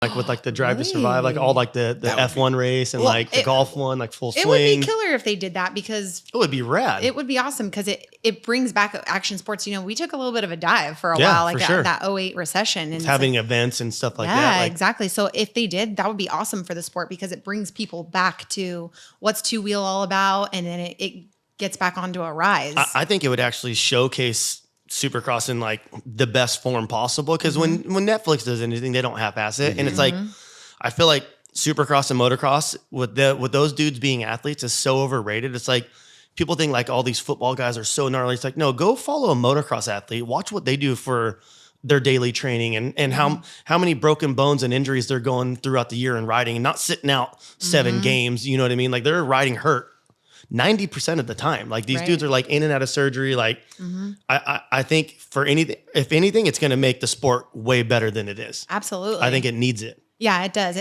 like with like the Drive to Survive, like Really? all like the F1 race and like the golf one, like full swing. It would be killer if they did that because it would be rad. it would be awesome because it brings back action sports. You know, we took a little bit of a dive for a while, like that 08 recession. And it's having events and stuff like that. Yeah, Like, exactly. So if they did, that would be awesome for the sport because it brings people back to what's two wheel all about. And then it gets back onto a rise. I think it would actually showcase Supercross in like the best form possible. Cause when Netflix does anything, they don't half-ass it. And it's like, I feel like Supercross and motocross with those dudes being athletes is so overrated. It's like people think like all these football guys are so gnarly. It's like, no, go follow a motocross athlete, watch what they do for their daily training and how many broken bones and injuries they're going throughout the year and riding and not sitting out 7 games. You know what I mean? Like they're riding hurt 90% of the time. Like these dudes are like in and out of surgery. Like I think for anything, if anything, it's going to make the sport way better than it is. Absolutely. I think it needs it. Yeah, it does.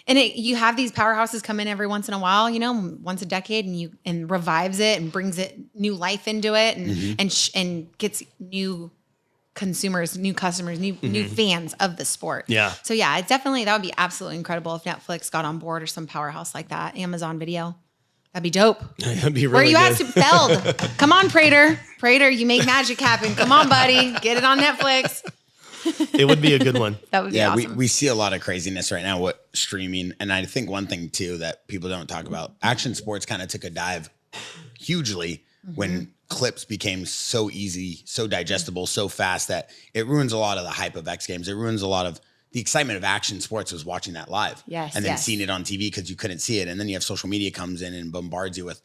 You have these powerhouses come in every once in a while, you know, once a decade, and revives it and brings it new life into it, and gets new consumers, new customers, new fans of the sport. Yeah. So yeah, that would be absolutely incredible if Netflix got on board or some powerhouse like that. Amazon Video. That'd be dope. That'd be really Where are you good. at, Feld? Come on, Prater. Prater, you make magic happen. Come on, buddy. Get it on Netflix. It would be a good one. That would be awesome. we see a lot of craziness right now with streaming. And I think one thing too that people don't talk about, action sports kind of took a dive hugely when clips became so easy, so digestible, so fast that it ruins a lot of the hype of X Games. It ruins a lot of the excitement of action sports was watching that live. Yes. And then seeing it on TV because you couldn't see it. And then you have social media comes in and bombards you with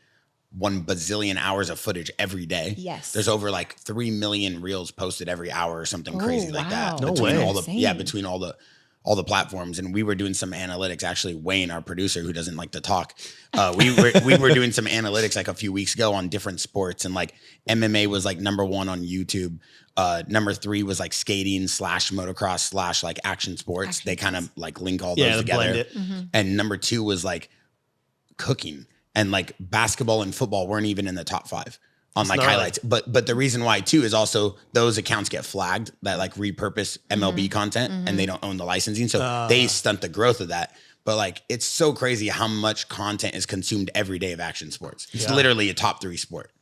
1 bazillion hours of footage every day. Yes. There's over like 3 million reels posted every hour or something crazy like that. No between way. all the between all the platforms. And we were doing some analytics. Actually, Wayne, our producer who doesn't like to talk, we were doing some analytics like a few weeks ago on different sports, and like MMA was like #1 on YouTube. Number 3 was like skating / motocross / like action sports. They kind of like link all those together. And number 2 was like cooking, and like basketball and football weren't even in the top 5 on like highlights. But the reason why too is also those accounts get flagged that like repurpose MLB content and they don't own the licensing. So they stunt the growth of that. But like, it's so crazy how much content is consumed every day of action sports. It's literally a top 3 sport.